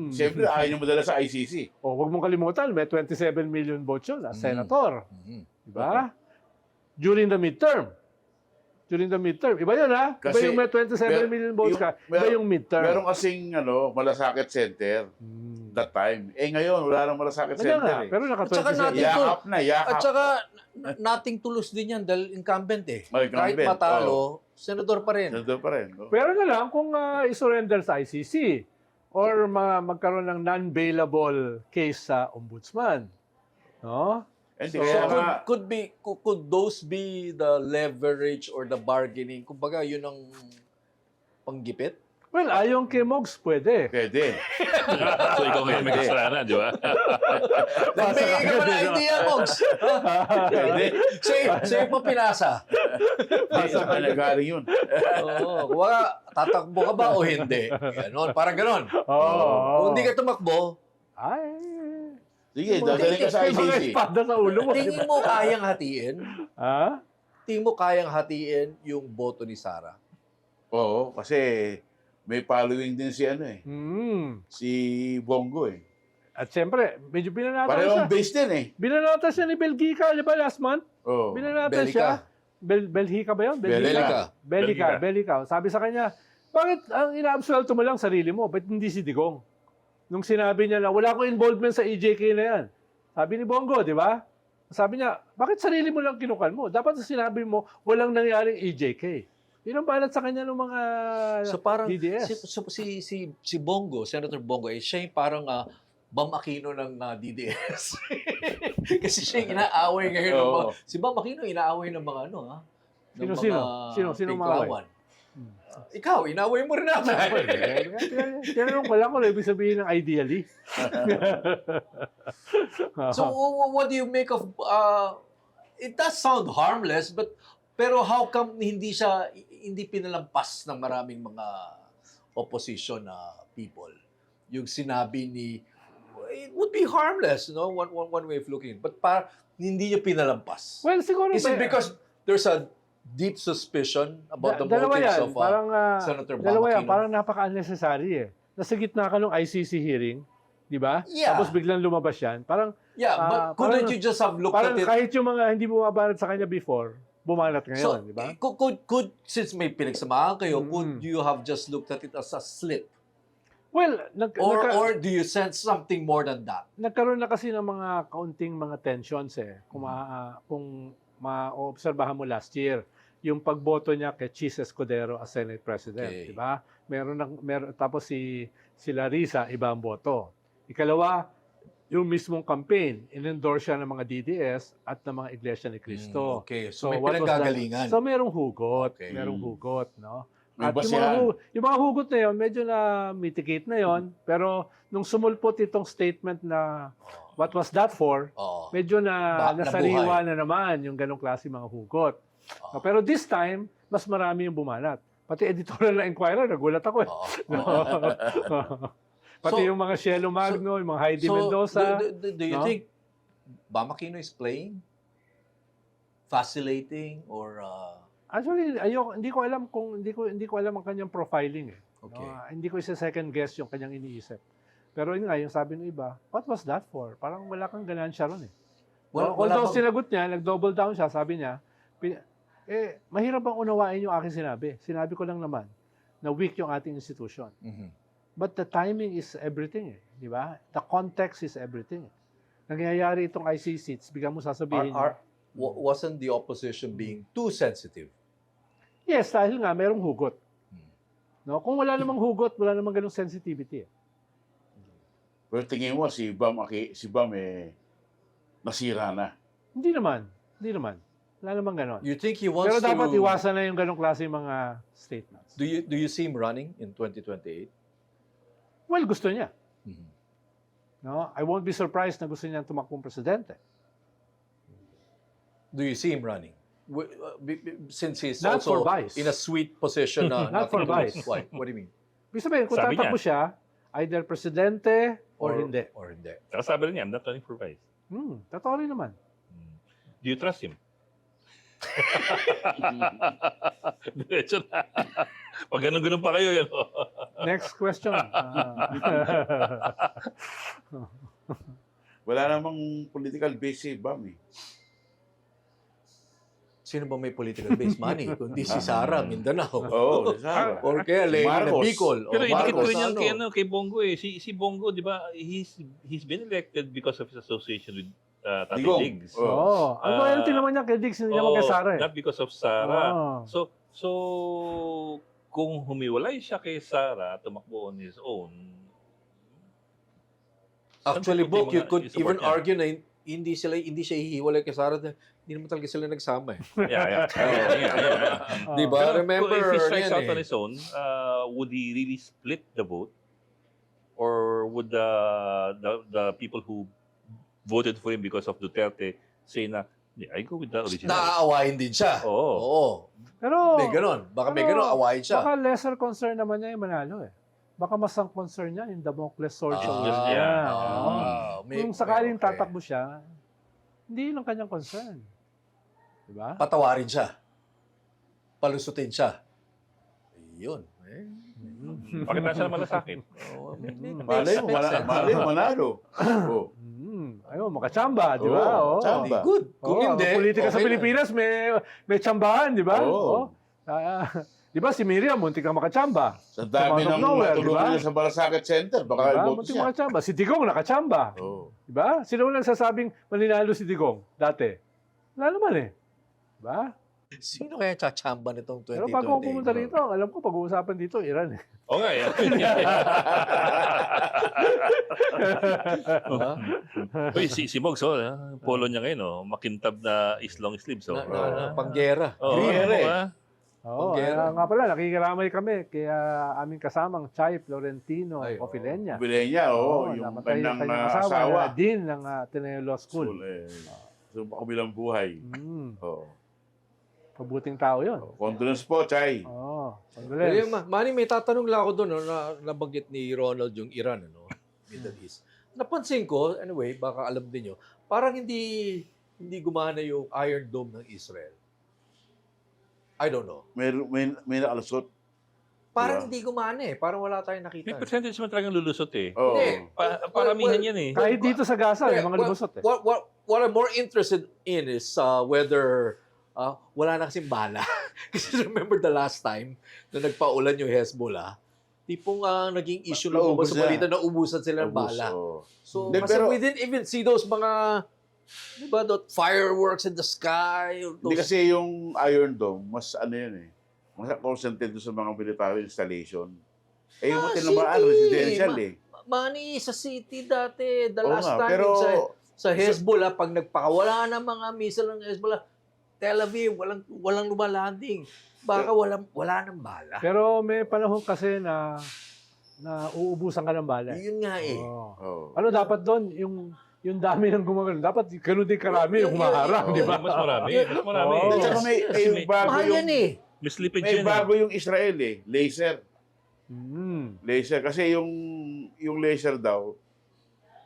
siyempre, ayaw niyo madala sa ICC. O, huwag mong kalimutan, may 27 million votes yun as senator. Di ba? During the midterm. Iba yun, ha? Iba Kasi yung may 27 million votes ka. Iba yung midterm. Meron kasing, Malasakit Center that time. Eh, ngayon, wala nang Malasakit Kaya nga, Center. pero naka At saka 27. natin- Yakap. At saka, nating tulos din yan dahil incumbent eh. Incumbent, Kahit matalo, senador pa rin. Nandun pa rin. Pero na lang kung isurrender sa ICC or magkaroon ng non-bailable case sa ombudsman. No? Hindi, So, kaya nga, Could those be the leverage or the bargaining? Kumbaga, yun ang panggipit? Well, ayon kay Mogs, pwede. pwede. So, ikaw ngayon may kasalanan, di ba? Nagbigay ka ba ng idea, Mogs? Pwede. Sa'yo pa pinasa. Sa kanya galing yun. Oo. Kumbaga, tatakbo ka ba o hindi? Ganon, parang ganon. Oo. Kung hindi ka tumakbo, Ay. Sige, dadalhin ka sa May mga ICC. espada sa ulo mo. tingin mo kayang hatiin? Ha? Tingin mo kayang hatiin yung boto ni Sara? Oo, kasi may following din si Bongo eh. At siyempre, medyo binanata Parehong siya. base din eh. Binanata siya ni Belgica, di ba, last month? Oo. Binanata Belgica. siya. Belgica ba yun? Belgica. Sabi sa kanya, bakit ang ina-absuelto mo lang sarili mo? Ba't hindi si Digong? Nung sinabi niya na wala akong involvement sa EJK na yan. Sabi ni Bongo, di ba? Sabi niya, bakit sarili mo lang kinukal mo? Dapat sinabi mo, walang nangyaring EJK. Yun ang balat sa kanya ng mga So parang DDS. si Bongo, Senator Bongo, siya yung parang Bam Aquino ng DDS. Kasi siya yung inaaway ngayon ng mga, si Bam Aquino inaaway ng mga ng Sino tiklawan. Ikaw, inaaway mo rin natin. Tinanong ko lang kung ibig sabihin ng ideally. So what do you make of it does sound harmless pero how come hindi pinalampas ng maraming mga opposition people yung sinabi ni it would be harmless, one way of looking, but hindi niyo pinalampas. Well, siguro Is it because there's a deep suspicion about the motives of Senator Bam Dalawa yan, Aquino? parang napaka-unnecessary eh. Nasa gitna ka ng ICC hearing, di ba? Yeah. Tapos biglang lumabas yan. Parang, But couldn't you just have looked parang at it? kahit yung mga hindi bumabanat sa kanya before, bumanat ngayon, di ba? Could since may pinagsamahan kayo, could you have just looked at it as a slip? Well, Or do you sense something more than that? nagkaroon na kasi ng mga kaunting mga tensions eh. Kung ma-obserbahan mo last year, yung pagboto niya kay Chis Escudero as Senate President, Okay. di ba? Tapos si Larissa, iba ang boto. Ikalawa, yung mismong campaign, in-endorse siya ng mga DDS at ng mga Iglesia ni Cristo. Okay, so may what was pinanggagalingan. that? So merong hugot. Okay. Merong hugot, no? May At basihan. yung mga hugot na yun, medyo na mitigate na yon. Pero nung sumulpot itong statement na what was that for, Oo. medyo nasariwa nabuhay. na naman yung ganong klase mga hugot. Pero this time, mas marami yung bumanat. Pati editorial ng Inquirer, nagulat ako eh. Pati So- yung mga Cielo Magno, yung mga Heidi Mendoza. do you no? think Bam Aquino is playing? Vacillating or Actually, hindi ko alam hindi ko alam ang kanyang profiling eh. okay. No? Hindi ko isa second guess yung kanyang iniisip. Pero yun nga, yung sabi ng iba, what was that for? Parang wala kang ganansya ron eh. Wala Although bang- sinagot niya, nag-double down siya, sabi niya, mahirap bang unawain yung aking sinabi? Sinabi ko lang naman na weak yung ating institution. Mhm. But the timing is everything eh. Di ba? The context is everything eh. Nangyayari itong IC seats, bigyan mo sasabihin niya. Wasn't the opposition being too sensitive? Yes, dahil nga merong hugot. No? Kung wala namang hugot, wala namang ganung sensitivity eh. Pero tingin mo, si Bam nasira na. Hindi naman. Wala namang ganon. You think he wants Pero to... dapat iwasan na yung ganong klase mga statements. Do you see him running in 2028? Well, gusto niya. Mhm. No? I won't be surprised na gusto niya tumakbong presidente. Do you see him running? Since he's Not for also vice. in a sweet position na Not for nothing to lose. vice. Why? What do you mean? Ibig sabihin, kung Sabi tatakbo siya, either presidente or hindi. Or hindi. Saka sabi rin niya, I'm not running for vice. Totoo rin naman. Do you trust him? Diretso na. Pag ganun-ganun pa kayo, yan. Next question. Wala namang political base si Bam eh. Sino ba may political base? Manny, kundi si Sara Mindanao. Oo, Sara. Or kaya Lenin na Marcos. Bicol. Pero idikit ko rin yan Marcos, kay Bongo eh. Si Bongo, di ba, he's been elected because of his association with Tati Digong. Diggs. Oo. Ang loyalty naman niya kay Diggs, hindi naman kay Sara eh. Not because of Sara. Oo. So, kung humiwalay siya kay Sara, tumakbo on his own. Actually, Bok, you could support even niya. argue na hindi siya hihiwalay kay Sara. Hindi naman talaga sila nagsama eh. Yeah. Di ba? Pero Remember, if he strikes yan out on eh. his own, would he really split the vote? Or would the people who voted for him because of Duterte say na, yeah, I go with the original? Naaawayin din siya. Oo. Oo. Pero, May ganon. Baka may pero, ganon, awayin siya. baka lesser concern naman niya yung manalo eh. Baka mas ang concern niya yung Damocles sword sa ulo just- niya. yeah. Oo. May- Kung sakaling okay. tatakbo siya, hindi yun ang kanyang concern. Diba? Patawarin siya. Palusutin siya. Yun. Bakit nasa naman sa akin? Malay mo, manalo. Oh. Ayun, makachamba, di ba? Oo, Oo. chamba. Good. Kung Oo, hindi, ang politika sa okay na. Pilipinas, may tsambahan, di ba? Oo. Oo. Di ba si Miriam, muntik kang makachamba. Sa dami Out of ng nowhere, matulungan diba? niya sa Balasakit Center, baka Diba? iboto Muntik siya. makachamba. Si Digong nakachamba. Oh. Di ba? Sino ang nagsasabing maninalo si Digong dati? Wala naman eh. Di ba? Sino kaya tsachamba nitong 2028? Pero bago ako pumunta rito, alam ko pag-uusapan dito, Iran eh. Oo nga, yan. Uy, si Mogs, polo niya ngayon, makintab na long sleeves. Panggera. Green eh. Oo, Panggera. nga pala, nakikiramay kami kaya aming kasamang Chay Florentino Ay, Cofilenya. Bili niya, yung namatay yung kanyang kanyang asawa. na dean ng Ateneo Law School. So, kabilang buhay. Oh. Pabuting tao yun. Condolence po, Chay. Oo, Pero condolence. yung Manny, may tatanong lang ako doon na nabanggit ni Ronald yung Iran, Middle East. Napansin ko, anyway, baka alam din nyo, parang hindi gumana yung Iron Dome ng Israel. I don't know. May nakalusot. Parang Diba? hindi gumana eh. Parang wala tayong May nakita. percentage man talagang lulusot eh. Oh. Hindi. Paramihan yan eh. Kahit dito sa Gaza, may mga lumusot eh. What I'm more interested in is whether wala na kasing bala. Kasi remember the last time na nagpaulan yung Hezbollah, tipong naging issue lang Naubos sa na. balita na ubusan sila ng Ubus, bala. oh. So, Hindi, kasi pero- we didn't even see those mga, di ba, fireworks in the sky. Hindi kasi yung Iron Dome, mas ano yun eh. Mas concentrated sa mga military installation. Eh, yung tinamaan, city. residential eh. Money sa city dati. The Oo last nga, time pero sa Hezbollah, pag nagpakawala ng mga missile ng Hezbollah, Tel Aviv, walang lumalanding. Baka wala ng bala. Pero may panahon kasi na uubusan ka ng bala. Yun nga eh. Oo. oh. Ano dapat doon? Yung dami ng gumagano. Dapat ganun din karami yung humaharang, Oo. di ba? Mas marami. Mas marami. Oo. At saka may Kasi bago Mahal yung... yan eh. May slippage May yan. bago yung Israel laser. Mm. Laser. Kasi yung laser daw,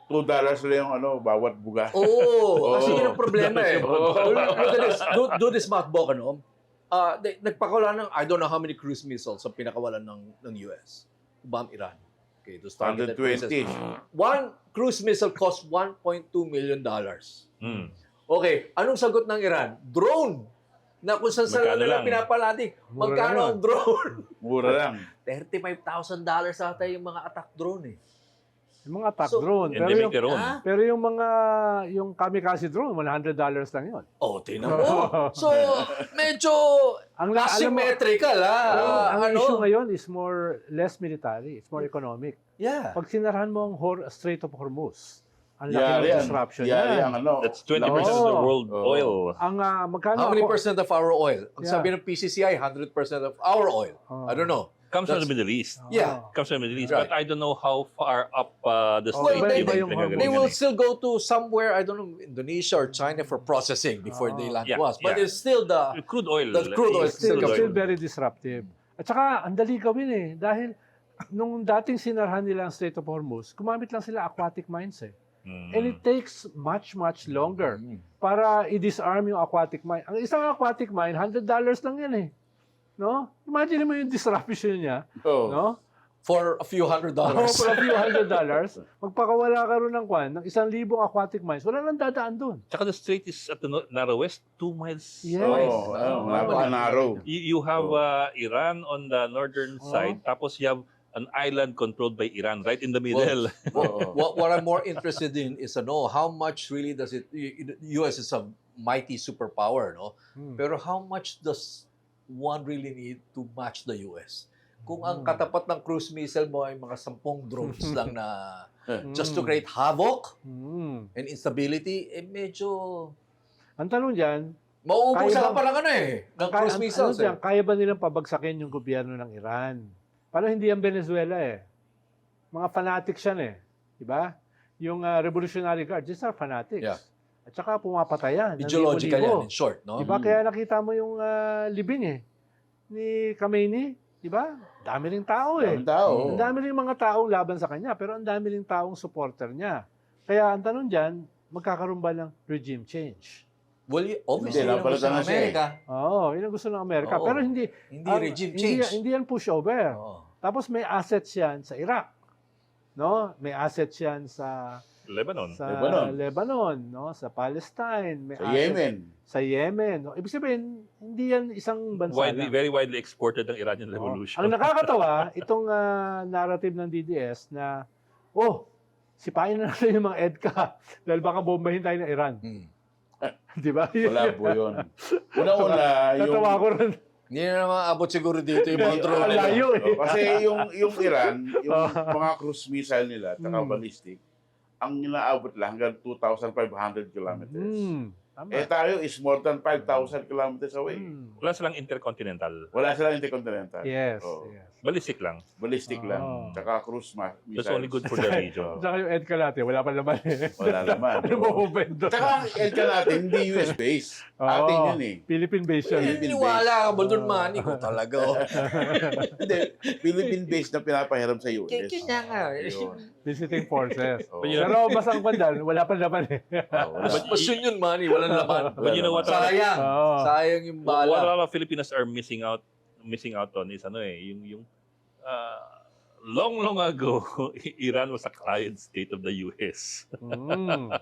$2 lang yung bawat buga. Oo, kasi yun ang problema eh. Oo. Look at this. Do this math, Bok, ano? Nagpakawalan ng, I don't know how many cruise missiles ang pinakawalan ng US. Bomb Iran. Okay, those targeted 120. places. One cruise missile cost $1.2 million. Mm. Okay, anong sagot ng Iran? Drone! Na kung saan saan Magkano nila lang? pinapalating. Mura Magkano lang. ang drone? Mura lang. $35,000 ata yung mga attack drone eh. Yung mga attack So, drone. And they make their own. Ah? Pero yung kamikaze drone, $100 lang yun. Oh, tingnan mo. So, medyo Alam mo, asymmetrical, ang issue ngayon is less military. It's more economic. Yeah. Pag sinarahan mo ang Strait of Hormuz, ang laki Yari ng yan. disruption Yari yan. ang That's 20% of the Oo. world Oo. oil. Ang magkano How many ako- percent of our oil? Ang Yeah. sabi ng PCCI, 100% of our oil. Oh. I don't know. Comes from That's- the Middle East. Yeah. Comes from the Middle East. Right. But I don't know how far up the Oh, state iba they yung pinagaling They hormone. will yan still go to somewhere, I don't know, Indonesia or China for processing before they land Yeah, to us. But yeah. it's still eh. Crude oil. The crude oil It's still, Still still going. very disruptive. At saka, ang dali gawin eh. Dahil nung dating sinarhan nila ang Strait of Hormuz, gumamit lang sila aquatic mines eh. Mm. And it takes much longer para i-disarm yung aquatic mine. Ang isang aquatic mine, $100 lang yan eh. No? Imagine mo yung disruption niya. Oo. No? for a few $100. For a few $100, magpakawala ka ron ng kwan, ng 1,000 aquatic mines, wala nang dadaan doon. Tsaka the strait is at the narrowest, 2 miles Yes. wide. Oo, napaka-narrow. You have Iran on the northern side, tapos you have an island controlled by Iran right in the middle. What I'm more interested in is how much really does it, US is a mighty superpower, no? Pero how much does one really need to match the US? Kung ang katapat ng cruise missile mo ay mga 10 drones lang na just to create havoc and instability, medyo Ang tanong dyan, mauubusan Kaya ka pa lang ng cruise missiles. kaya ba nilang pabagsakin yung gobyerno ng Iran? Paano hindi ang Venezuela eh? Mga fanatics yan eh. Diba? Yung Revolutionary Guard, these are fanatics. Yeah. At saka pumapatayan. ng Ideological libo-libo. yan, in short, no? Diba? Kaya nakita mo yung libing eh. Ni Khamenei. Diba? Dami ring tao eh. Ang tao. Ang dami rin mga taong laban sa kanya, pero ang dami rin taong supporter niya. Kaya ang tanong dyan, magkakaroon ba ng regime change? Well, obviously, Hindi, yun ang gusto napalitan ng na siya eh. Amerika. Oo, yun ang gusto ng Amerika. Oo. Pero hindi, Hindi regime change. Hindi yan pushover. Oo. Tapos may assets yan sa Iraq. No? May assets yan sa Lebanon. Lebanon, no? Sa Palestine, may Sa assets Yemen. sa Yemen. No? Ibig sabihin, hindi yan isang bansa lang. Very widely exported ng Iranian Oo. Revolution. Ang nakakatawa, itong narrative ng DDS na, sipain na natin yung mga EDCA dahil baka bombahin tayo ng Iran. Di ba? Wala po yun. Una-una, Natawa ko rin. Hindi na naman abot siguro dito yung mga drone Ang nila. layo eh. Kasi yung Iran, yung mga cruise missile nila, tsaka ballistic, ang inaabot lang hanggang 2,500 kilometers. Tama. Tayo is more than 5,000 kilometers away. Wala silang intercontinental. Wala silang intercontinental. Yes, Oo. yes. Ballistic lang. Ballistic lang. Oh. Tsaka cruise missiles. That's only good for the region. Saka yung EDCA natin, wala pa naman eh. Wala naman. Ano Oo. mo doon? Tsaka ang EDCA natin, hindi US based. Atin yun eh. Philippine based yun. Niwala ka ba doon, man? Ikaw talaga. Hindi, Philippine based na pinapahiram sa US. Kaya nga. Ayun. Visiting forces. Oo. Pero basta ang kwandan, wala pa naman eh. Wala. Mas yun, man. Walang laman. But you know what? Sayang. Oo. Sayang yung What a bala. lot of Filipinos are missing out on is yung long ago, Iran was a client state of the US.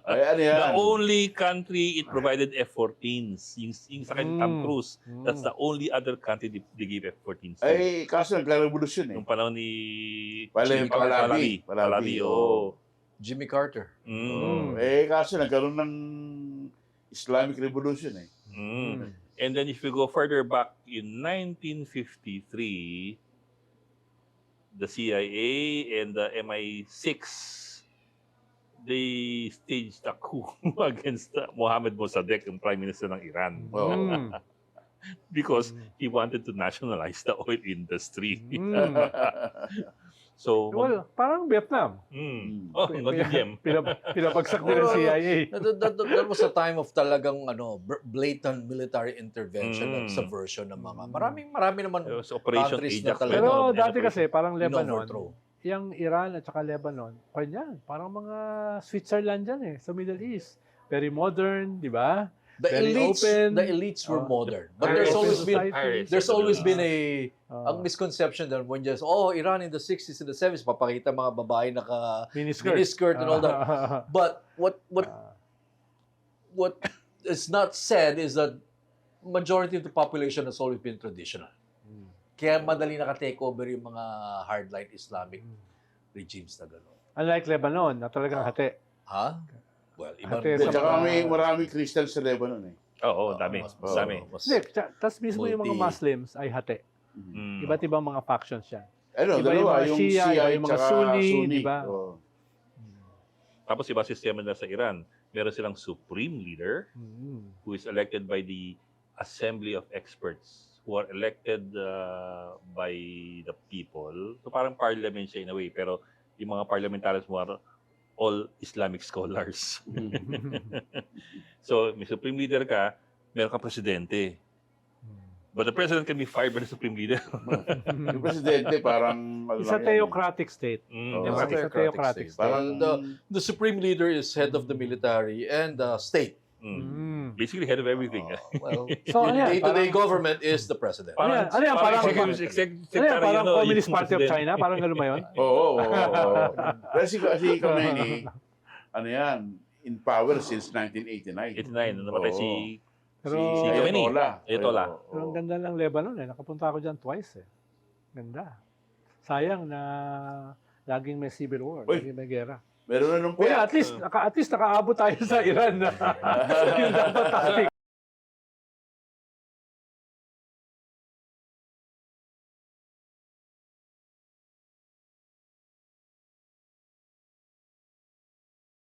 Ay, ano yan? The only country it provided F-14s, yung sa kanya Tom Cruise, that's the only other country they gave F-14s to. Ay, kaso nagka-revolusyon eh. Nung panahon ni Pahlavi. Pahlavi, oo. Jimmy Carter. Kaso nagkaroon ng Islamic Revolution eh. And then if you go further back in 1953, the CIA and the MI6, they staged a coup against Mohammed Mossadegh, yung Prime Minister ng Iran. Because he wanted to nationalize the oil industry. So, Well, parang Vietnam. Oh, naging gem. Pinapagsak din ng CIA. That was a time of talagang blatant military intervention at subversion ng mga marami naman It was Operation countries Ajax. na talaga. Pero Ano, dati operation. kasi, parang in-overthrow. Lebanon, yung Iran at saka Lebanon, kanyan, parang mga Switzerland dyan eh, sa Middle East. Very modern, di ba? The Very open. elites were modern. But Very there's open always been society. there's always been Ah. ang misconception that when just Iran in the 60s and the 70s papakita mga babae naka Miniskirt. miniskirt and all that. But what is not said is that majority of the population has always been traditional. Kaya madali naka-take over yung mga hardline Islamic regimes na gano'n. Unlike Lebanon, na talagang hati. Ha? Well, ibang Hati At sa saka mga- maraming Christian sa Lebanon eh. Oo, dami. Dami. Hindi, tapos mismo yung mga Muslims ay hati. Iba't ibang mga factions yan. Ano, Iba yung dalawa, mga yung Shia, Shia yung mga tsaka Sunni, di ba? Oo. Tapos iba sistema nila sa Iran. Meron silang supreme leader who is elected by the Assembly of Experts who are elected by the people. So parang parliament siya in a way, pero yung mga parliamentarians mo are all Islamic scholars. So, may supreme leader ka, meron ka presidente. But the president can be fired by the supreme leader. Yung presidente parang... It's a theocratic state. Oo. It's a theocratic state. Parang... The supreme leader is head of the military and the state. Basically, head of everything. Well, So, ano yan, day-to-day parang- government is the president. Ano yan, parang ano, Communist Party of China? Parang gano'n ba yun? Oo. Kasi kami ano yan, in power since 1989. 89, namatay Oo. si Pero, si Khomeini. Ayatollah. pero ang ganda ng Lebanon eh. Nakapunta ako dyan twice eh. Ganda. Sayang na laging may civil war, Uy. laging may gera. Meron na nung Kaya at least nakaabot tayo sa Iran. Yung dapat tayo.